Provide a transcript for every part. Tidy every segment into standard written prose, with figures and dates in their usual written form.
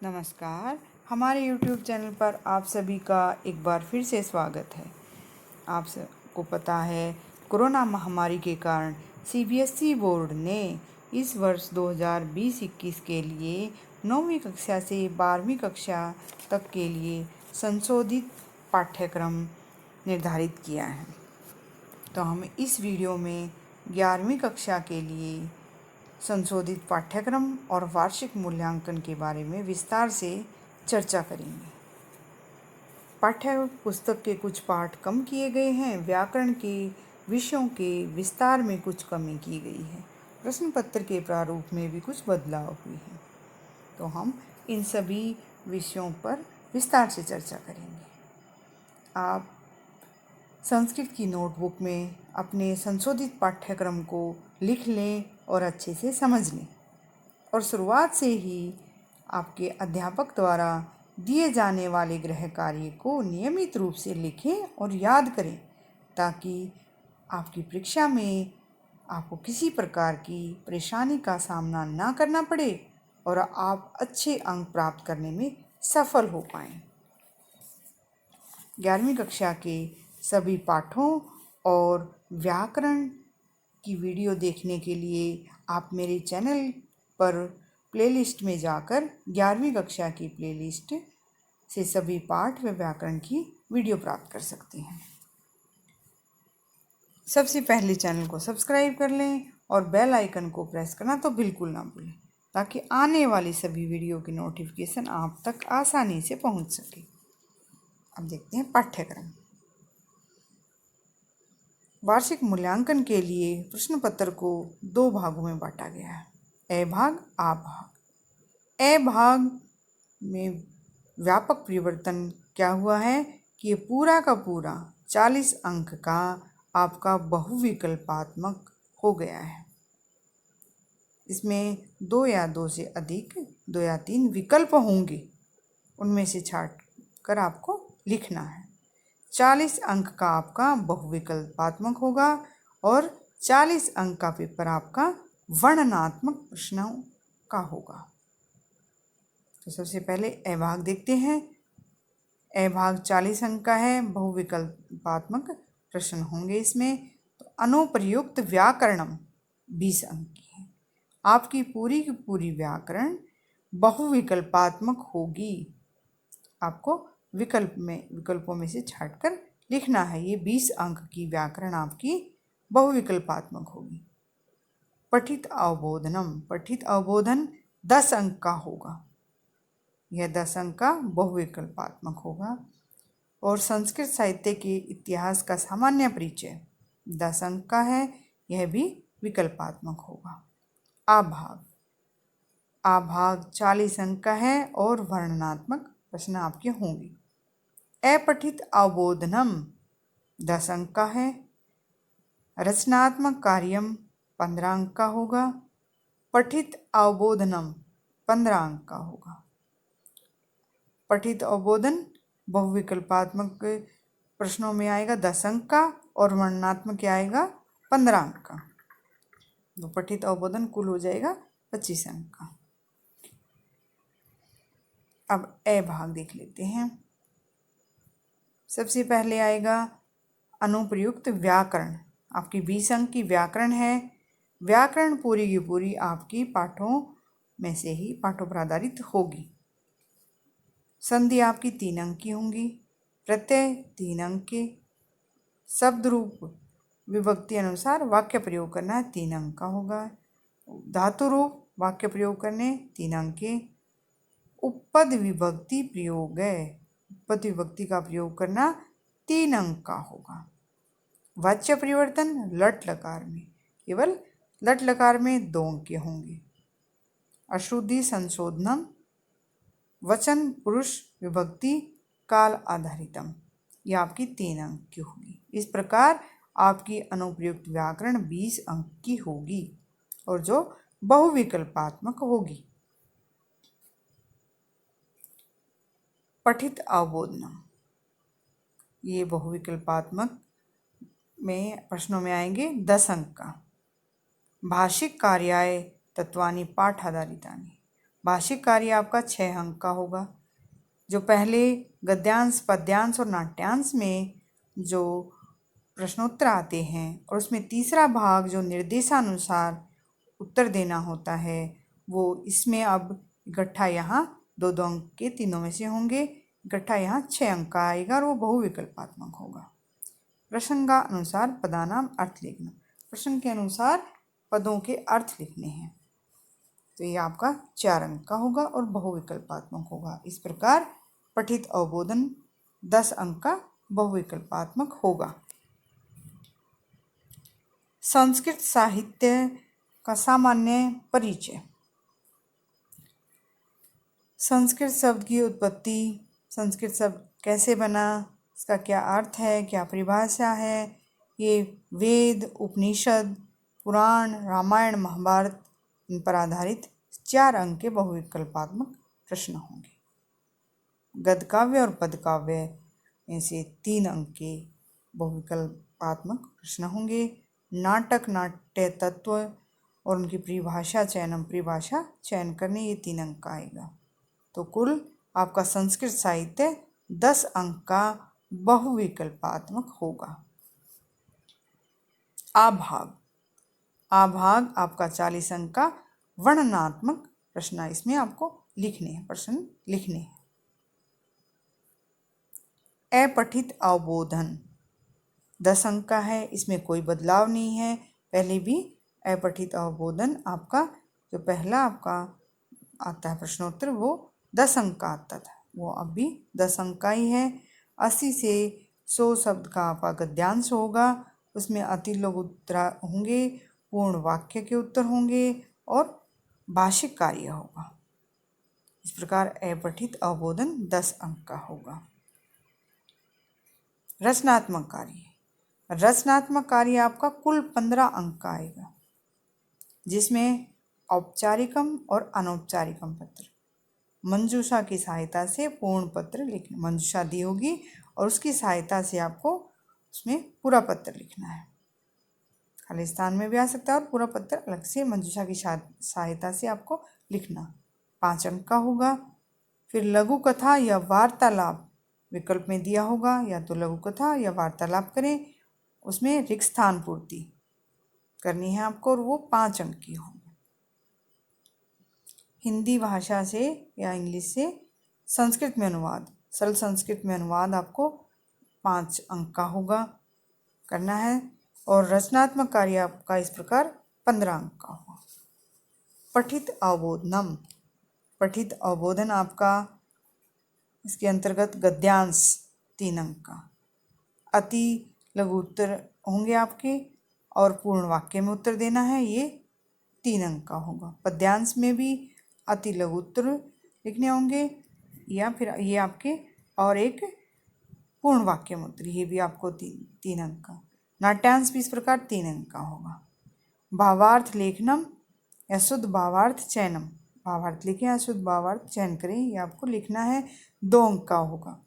नमस्कार। हमारे YouTube channel पर आप सभी का एक बार फिर से स्वागत है। आप सबको पता है, कोरोना महामारी के कारण CBSE बोर्ड ने इस वर्ष 2020-21 के लिए 9वीं कक्षा से 12वीं कक्षा तक के लिए संशोधित पाठ्यक्रम निर्धारित किया है। तो हम इस वीडियो में 11वीं कक्षा के लिए संशोधित पाठ्यक्रम और वार्षिक मूल्यांकन के बारे में विस्तार से चर्चा करेंगे। पाठ्य पुस्तक के कुछ पाठ कम किए गए हैं। व्याकरण के विषयों के विस्तार में कुछ कमी की गई है। प्रश्न पत्र के प्रारूप में भी कुछ बदलाव हुए हैं। तो हम इन सभी विषयों पर विस्तार से चर्चा करेंगे। आप संस्कृत की नोटबुक में अपने संशोधित पाठ्यक्रम को लिख लें और अच्छे से समझ लें, और शुरुआत से ही आपके अध्यापक द्वारा दिए जाने वाले गृह कार्य को नियमित रूप से लिखें और याद करें, ताकि आपकी परीक्षा में आपको किसी प्रकार की परेशानी का सामना ना करना पड़े और आप अच्छे अंक प्राप्त करने में सफल हो पाएं। 11वीं कक्षा के सभी पाठों और व्याकरण की वीडियो देखने के लिए आप मेरे चैनल पर प्लेलिस्ट में जाकर 11वीं कक्षा की प्लेलिस्ट से सभी पाठ व व्याकरण की वीडियो प्राप्त कर सकते हैं। सबसे पहले चैनल को सब्सक्राइब कर लें और बेल आइकन को प्रेस करना तो बिल्कुल ना भूलें, ताकि आने वाली सभी वीडियो की नोटिफिकेशन आप तक आसानी से पहुंच सके। अब देखते हैं पाठ्यक्रम। वार्षिक मूल्यांकन के लिए प्रश्न पत्र को 2 भागों में बांटा गया है, ए भाग, आ भाग। ए भाग में व्यापक परिवर्तन क्या हुआ है कि ये पूरा का पूरा 40 अंक का आपका बहुविकल्पात्मक हो गया है। इसमें 2 या 2 से अधिक 2 या 3 विकल्प होंगे, उनमें से छांट कर आपको लिखना है। 40 अंक का आपका बहुविकल्पात्मक होगा और 40 अंक का पेपर आपका वर्णनात्मक प्रश्नों का होगा। तो सबसे पहले ए भाग देखते हैं। ए भाग 40 अंक का है, बहुविकल्पात्मक प्रश्न होंगे इसमें। तो अनुप्रयुक्त व्याकरणम 20 अंक की है। आपकी पूरी की पूरी व्याकरण बहुविकल्पात्मक होगी। आपको विकल्पों में से छांटकर लिखना है। ये 20 अंक की व्याकरण आपकी बहुविकल्पात्मक होगी। पठित अवबोधनम, पठित अवबोधन 10 अंक का होगा। यह 10 अंक का बहुविकल्पात्मक होगा। और संस्कृत साहित्य के इतिहास का सामान्य परिचय 10 अंक का है, यह भी विकल्पात्मक होगा। आभाग, आभाग 40 अंक का है और वर्णनात्मक प्रश्न आपके होंगे। अपठित अवबोधनम 10 अंक का है। रचनात्मक कार्यम 15 अंक का होगा। पठित अवबोधनम 15 अंक का होगा। पठित अवबोधन बहुविकल्पात्मक प्रश्नों में आएगा 10 अंक का और वर्णनात्मक क्या आएगा 15 अंक का। तो पठित अवबोधन कुल हो जाएगा 25 अंक का। अब ए भाग देख लेते हैं। सबसे पहले आएगा अनुप्रयुक्त व्याकरण। आपकी 20 अंक की व्याकरण है। व्याकरण पूरी की पूरी आपकी पाठों में से ही पाठों पर आधारित होगी। संधि आपकी 3 अंक की होंगी। प्रत्यय 3 अंक के। शब्द रूप विभक्ति अनुसार वाक्य प्रयोग करना 3 अंक का होगा। धातु रूप वाक्य प्रयोग करने 3 अंक के। उपपद विभक्ति प्रयोग है, उपपद विभक्ति का प्रयोग करना 3 अंक का होगा। वाच्य परिवर्तन लट लकार में, केवल लट लकार में 2 अंक के होंगे। अशुद्धि संशोधनम वचन पुरुष विभक्ति काल आधारितम, यह आपकी 3 अंक की होगी। इस प्रकार आपकी अनुप्रयुक्त व्याकरण 20 अंक की होगी और जो बहुविकल्पात्मक होगी। पठित अवबोधनम, ये बहुविकल्पात्मक में प्रश्नों में आएंगे 10 अंक का। भाषिक कार्याय तत्वानि पाठ आधारितानि, भाषिक कार्य आपका 6 अंक का होगा। जो पहले गद्यांश, पद्यांश और नाट्यांश में जो प्रश्नोत्तर आते हैं और उसमें तीसरा भाग जो निर्देशानुसार उत्तर देना होता है, वो इसमें अब इकट्ठा यहाँ 2-2 अंक के तीनों में से होंगे। इकट्ठा यहाँ 6 अंक का आएगा और वो बहुविकल्पात्मक होगा। प्रसंगानुसार पदानाम अर्थ लिखना, प्रश्न के अनुसार पदों के अर्थ लिखने हैं। तो ये आपका 4 अंक का होगा और बहुविकल्पात्मक होगा। इस प्रकार पठित अवबोधन 10 अंक का बहुविकल्पात्मक होगा। संस्कृत साहित्य का सामान्य परिचय। संस्कृत शब्द की उत्पत्ति, संस्कृत शब्द कैसे बना, इसका क्या अर्थ है, क्या परिभाषा है, ये वेद, उपनिषद, पुराण, रामायण, महाभारत इन पर आधारित 4 अंक के बहुविकल्पात्मक प्रश्न होंगे। गद्यकाव्य और पदकाव्य में से 3 अंक के बहुविकल्पात्मक प्रश्न होंगे। नाटक, नाट्य तत्व और उनकी परिभाषा चयन करने ये 3 अंक का आएगा। तो कुल आपका संस्कृत साहित्य 10 अंक का बहुविकल्पात्मक होगा। आभाग आपका 40 अंक का वर्णनात्मक प्रश्न इसमें आपको लिखने हैं, प्रश्न लिखने हैं। अपठित अवबोधन 10 अंक का है, इसमें कोई बदलाव नहीं है। पहले भी अपठित अवबोधन आपका जो पहला आपका आता है प्रश्नोत्तर वो 10 अंक का आता था, वो अब भी 10 अंक का ही है। 80 से 100 शब्द का आपका गद्यांश होगा, उसमें अति लघु उत्तर होंगे, पूर्ण वाक्य के उत्तर होंगे और भाषिक कार्य होगा। इस प्रकार अपठित अवबोधन 10 अंक का होगा। रचनात्मक कार्य आपका कुल 15 अंक का आएगा, जिसमें औपचारिकम और अनौपचारिकम पत्र, मंजूषा की सहायता से पूर्ण पत्र लिखना, मंजूषा दी होगी और उसकी सहायता से आपको उसमें पूरा पत्र लिखना है। खाली स्थान में भी आ सकता है और पूरा पत्र अलग से मंजूषा की सहायता से आपको लिखना। 5 अंक का होगा। फिर लघु कथा या वार्तालाप विकल्प में दिया होगा, या तो लघु कथा या वार्तालाप करें, उसमें रिक्त स्थान पूर्ति करनी है आपको और वो 5 अंक की होगी। हिंदी भाषा से या इंग्लिश से संस्कृत में अनुवाद, सरल संस्कृत में अनुवाद आपको 5 अंक का होगा, करना है। और रचनात्मक कार्य आपका इस प्रकार 15 अंक का होगा। पठित अवबोधन आपका इसके अंतर्गत गद्यांश 3 अंक का, अति लघु उत्तर होंगे आपके और पूर्ण वाक्य में उत्तर देना है, ये 3 अंक का होगा। पद्यांश में भी अति लघु उत्तर लिखने होंगे या फिर ये आपके और एक पूर्ण वाक्य में उत्तर, ये भी आपको 3 अंक का। नाट्यांश भी इस प्रकार 3 अंक का होगा। भावार्थ लेखनम या शुद्ध भावार्थ चयनम, भावार्थ लिखें या शुद्ध भावार्थ चयन करें, ये आपको लिखना है, 2 अंक का होगा।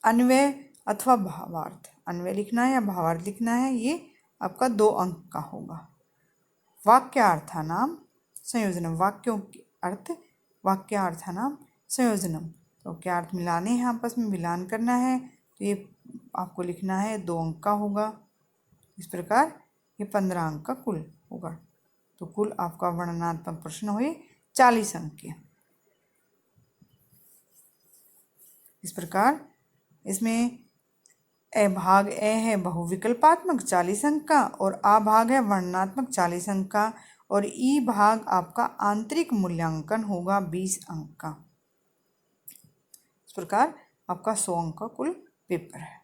अन्वय अथवा भावार्थ, अन्वय लिखना है या भावार्थ लिखना है, ये आपका 2 अंक का होगा। वाक्यार्थानाम संयोजनम, वाक्यों के अर्थ वाक्यार्थानाम संयोजनम, तो क्या अर्थ मिलाने हैं, आपस में मिलान करना है, तो ये आपको लिखना है, 2 अंक का होगा। इस प्रकार ये 15 अंक का कुल होगा। तो कुल आपका वर्णनात्मक प्रश्न हुए 40 अंक के। इस प्रकार इसमें भाग ए है बहुविकल्पात्मक 40 अंक का और आ भाग है वर्णनात्मक 40 अंक का और ई भाग आपका आंतरिक मूल्यांकन होगा 20 अंक का। इस प्रकार आपका 100 अंक का कुल पेपर है।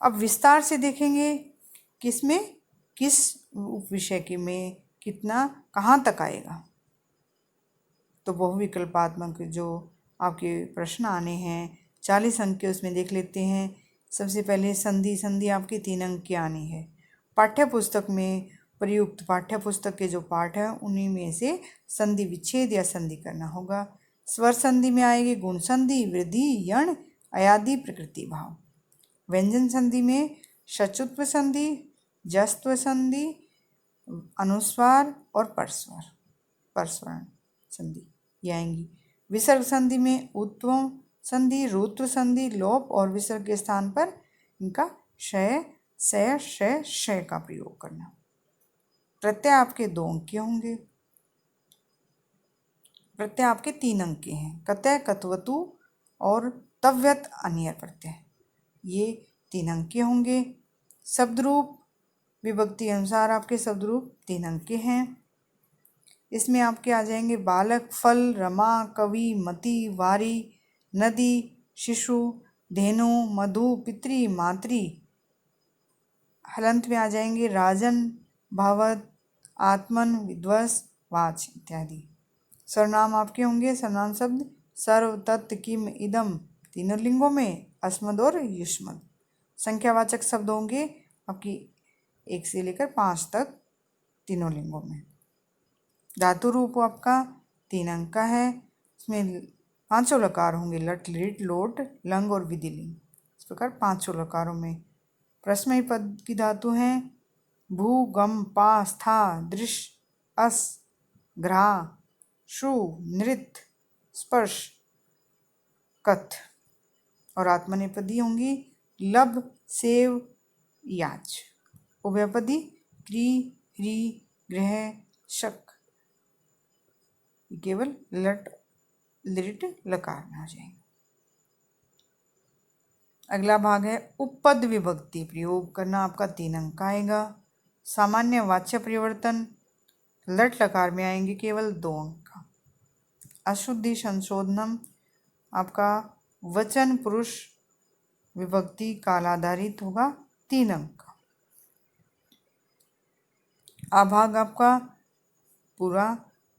अब विस्तार से देखेंगे किसमें किस विषय के में कितना कहाँ तक आएगा। तो बहुविकल्पात्मक जो आपके प्रश्न आने हैं 40 अंक के, उसमें देख लेते हैं। सबसे पहले संधि आपके 3 अंक की आनी है। पाठ्य पुस्तक में प्रयुक्त पाठ्य पुस्तक के जो पाठ हैं उन्हीं में से संधि विच्छेद या संधि करना होगा। स्वर संधि में आएगी गुण संधि, वृद्धि, यण, अयादि, प्रकृति भाव। व्यंजन संधि में शचुत्व संधि, जस्त्व संधि, अनुस्वार और परस्वर परस्वर्ण संधि ये आएंगी। विसर्ग संधि में उत्तम संधि, रुद्र संधि, लोप और विसर्ग के स्थान पर इनका शय, शय, शय, शय का प्रयोग करना। प्रत्यय आपके 2 अंक के होंगे। प्रत्यय आपके 3 अंक के हैं। कतय, कतवतु और तव्यत अन्य प्रत्यय ये 3 अंक के होंगे। शब्द रूप विभक्ति अनुसार आपके शब्द रूप 3 अंक के हैं। इसमें आपके आ जाएंगे बालक, फल, रमा, कवि, मति, वारी, नदी, शिशु, धेनु, मधु, पितृ, मातृ। हलंत में आ जाएंगे राजन, भावत, आत्मन, विध्वस, वाच इत्यादि। सर्वनाम आपके होंगे सर्वनाम शब्द सर्व, तत्, किम, इदम तीनों लिंगों में, अस्मद और युष्मद। संख्यावाचक शब्द होंगे आपकी 1 से लेकर 5 तक तीनों लिंगों में। धातु रूप आपका 3 अंक का है। इसमें 5 लकार होंगे लट, लिट, लोट, लंग और विधिलिंग। इस प्रकार 5 लकारों में प्रश्नमयी पद की धातु हैं भू, गम, पा, स्था, दृश, अस, घ्रा, शु, नृत, स्पर्श, कथ। और आत्मनेपदी होंगी लब, सेव, याच। उभयपदी क्री, ह्री, गृह, शक। केवल लट, लिट, लकार में हो जाएंगे। अगला भाग है उपपद विभक्ति प्रयोग करना। आपका 3 अंक का आएगा। सामान्य वाच्य परिवर्तन लट लकार में आएंगे केवल 2 अंक का। अशुद्धि संशोधनम आपका वचन पुरुष विभक्ति काल आधारित होगा 3 अंक का। आभाग आपका पूरा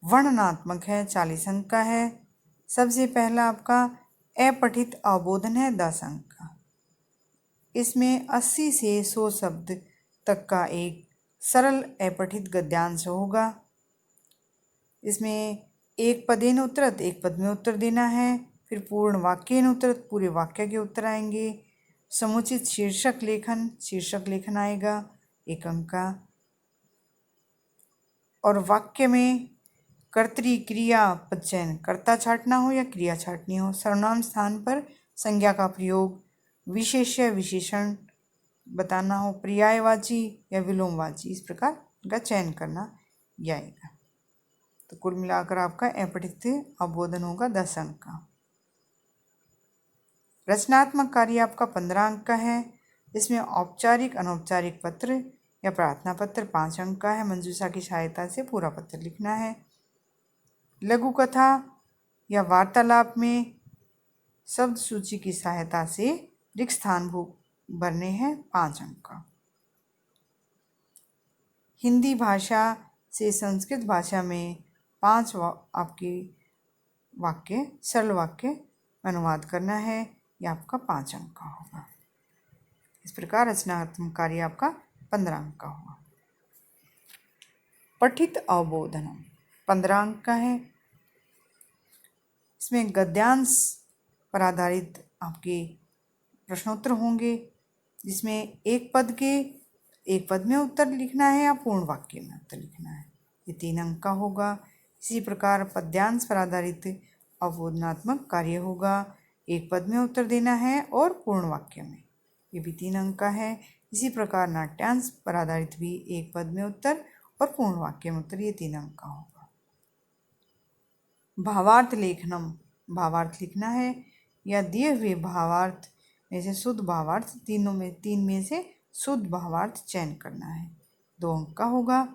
वर्णनात्मक है 40 अंक का है। सबसे पहला आपका अपठित अवबोधन है 10 अंक का। इसमें 80 से 100 शब्द तक का एक सरल अपठित गद्यांश होगा। इसमें एक पदेन उत्तरत, एक पद में उत्तर देना है। फिर पूर्ण वाक्येन उत्तरत, पूरे वाक्य के उत्तर आएंगे। समुचित शीर्षक लेखन आएगा 1 अंक का। और वाक्य में कर्तरी, क्रिया, पद चयन, कर्ता छांटना हो या क्रिया छांटनी हो। सर्वनाम स्थान पर संज्ञा का प्रयोग, विशेष्य विशेषण बताना हो, पर्यायवाची या विलोमवाची, इस प्रकार इनका चयन करना आएगा। तो कुल मिलाकर आपका अपठित अवबोधन होगा 10 अंक का। रचनात्मक कार्य आपका 15 अंक का है। इसमें औपचारिक, अनौपचारिक पत्र या प्रार्थना पत्र 5 अंक का है। मंजूषा की सहायता से पूरा पत्र लिखना है। लघु कथा या वार्तालाप में शब्द सूची की सहायता से रिक्त स्थान भरने हैं 5 अंक का। हिंदी भाषा से संस्कृत भाषा में 5 आपके वाक्य, सरल वाक्य अनुवाद करना है, यह आपका 5 अंक का होगा। इस प्रकार रचनात्मक कार्य आपका 15 अंक का होगा। पठित अवबोधन 15 अंक का है। इसमें गद्यांश पर आधारित आपके प्रश्नोत्तर होंगे, जिसमें एक पद में उत्तर लिखना है या पूर्ण वाक्य में उत्तर लिखना है। ये 3 अंक का होगा। इसी प्रकार पद्यांश पर आधारित अवबोधनात्मक कार्य होगा। एक पद में उत्तर देना है और पूर्ण वाक्य में, ये भी 3 अंक का है। इसी प्रकार नाट्यांश पर आधारित भी एक पद में उत्तर और पूर्ण वाक्य में उत्तर, ये 3 अंक का होगा। भावार्थ लेखनम, भावार्थ लिखना है या दिए हुए भावार्थ में से शुद्ध भावार्थ, 3 में से शुद्ध भावार्थ चयन करना है, 2 अंक का होगा।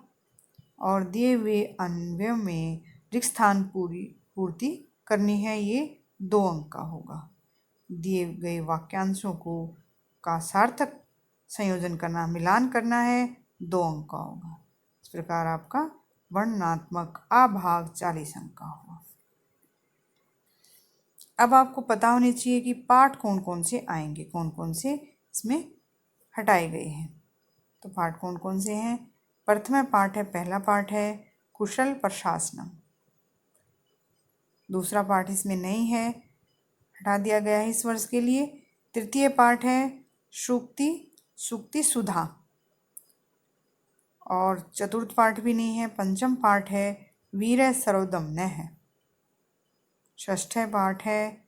और दिए हुए अन्वय में रिक्त स्थान पूर्ति करनी है, ये 2 अंक का होगा। दिए गए वाक्यांशों का सार्थक संयोजन करना, मिलान करना है, 2 अंक का होगा। इस प्रकार आपका वर्णनात्मक आभाग 40 अंक का होगा। अब आपको पता होनी चाहिए कि पाठ कौन कौन से आएंगे, कौन कौन से इसमें हटाए गए हैं। तो पाठ कौन कौन से हैं? प्रथम पाठ है, पहला पाठ है कुशल प्रशासनम। दूसरा पाठ इसमें नहीं है, हटा दिया गया है इस वर्ष के लिए। तृतीय पाठ है सूक्ति सुधा। और चतुर्थ पाठ भी नहीं है। पंचम पाठ है वीर सरोदम है। षष्ठ पाठ है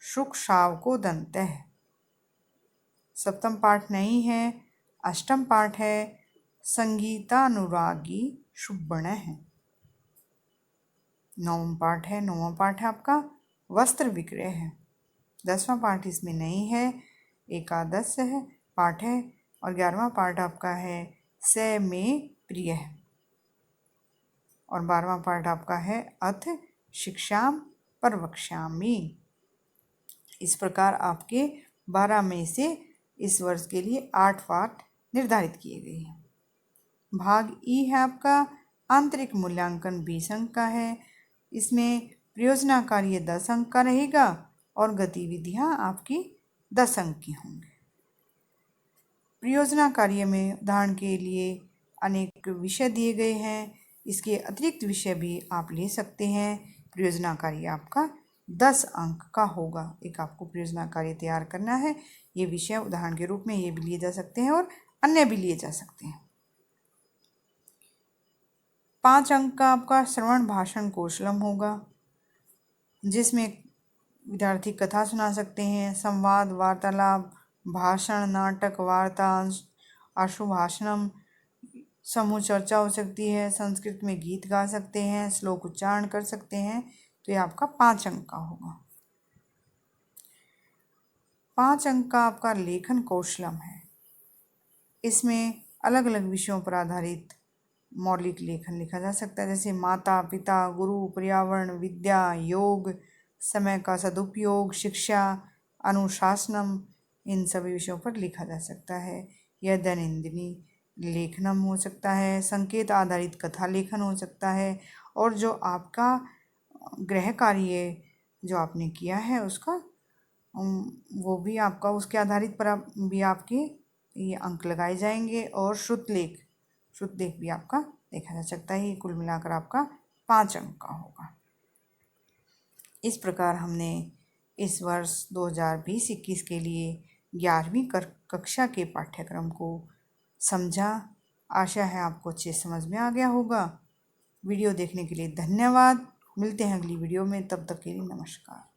शुक शाव को दंत है। सप्तम पाठ नहीं है। अष्टम पाठ है संगीतानुरागी शुभ्रण है। नवम पाठ है आपका वस्त्र विक्रय है। 10वां पाठ इसमें नहीं है, एकादश है पाठ है। और 11वां पाठ आपका है स में प्रिय है। और 12वां पाठ आपका है अथ शिक्षाम प्रवक्ष्यामि। इस प्रकार आपके 12 में से इस वर्ष के लिए 8 पाठ निर्धारित किए गए हैं। भाग ई है आपका आंतरिक मूल्यांकन 20 अंक का है। इसमें परियोजना कार्य 10 अंक का रहेगा और गतिविधियां आपकी 10 अंक की होंगी। परियोजना कार्य में उदाहरण के लिए अनेक विषय दिए गए हैं, इसके अतिरिक्त विषय भी आप ले सकते हैं। परियोजना कार्य आपका 10 अंक का होगा। एक आपको परियोजना कार्य तैयार करना है। ये विषय उदाहरण के रूप में ये भी लिए जा सकते हैं और अन्य भी लिए जा सकते हैं। 5 अंक का आपका श्रवण भाषण कौशलम होगा, जिसमें विद्यार्थी कथा सुना सकते हैं, संवाद, वार्तालाप, भाषण, नाटक, वार्ता, आशुभाषणम, समूह चर्चा हो सकती है, संस्कृत में गीत गा सकते हैं, श्लोक उच्चारण कर सकते हैं। तो ये आपका 5 अंक का होगा। 5 अंक का आपका लेखन कौशलम है। इसमें अलग अलग विषयों पर आधारित मौलिक लेखन लिखा जा सकता है, जैसे माता पिता, गुरु, पर्यावरण, विद्या, योग, समय का सदुपयोग, शिक्षा, अनुशासनम, इन सभी विषयों पर लिखा जा सकता है। यह दैनंदिनी लेखनम हो सकता है, संकेत आधारित कथा लेखन हो सकता है, और जो आपका गृह कार्य जो आपने किया है उसका वो भी आपका उसके आधारित पर भी आपके ये अंक लगाए जाएंगे। और शुद्ध लेख भी आपका देखा जा सकता है। ये कुल मिलाकर आपका 5 अंक का होगा। इस प्रकार हमने इस वर्ष 2020-21 के लिए 11वीं कक्षा के पाठ्यक्रम को समझा। आशा है आपको अच्छे समझ में आ गया होगा। वीडियो देखने के लिए धन्यवाद। मिलते हैं अगली वीडियो में, तब तक के लिए नमस्कार।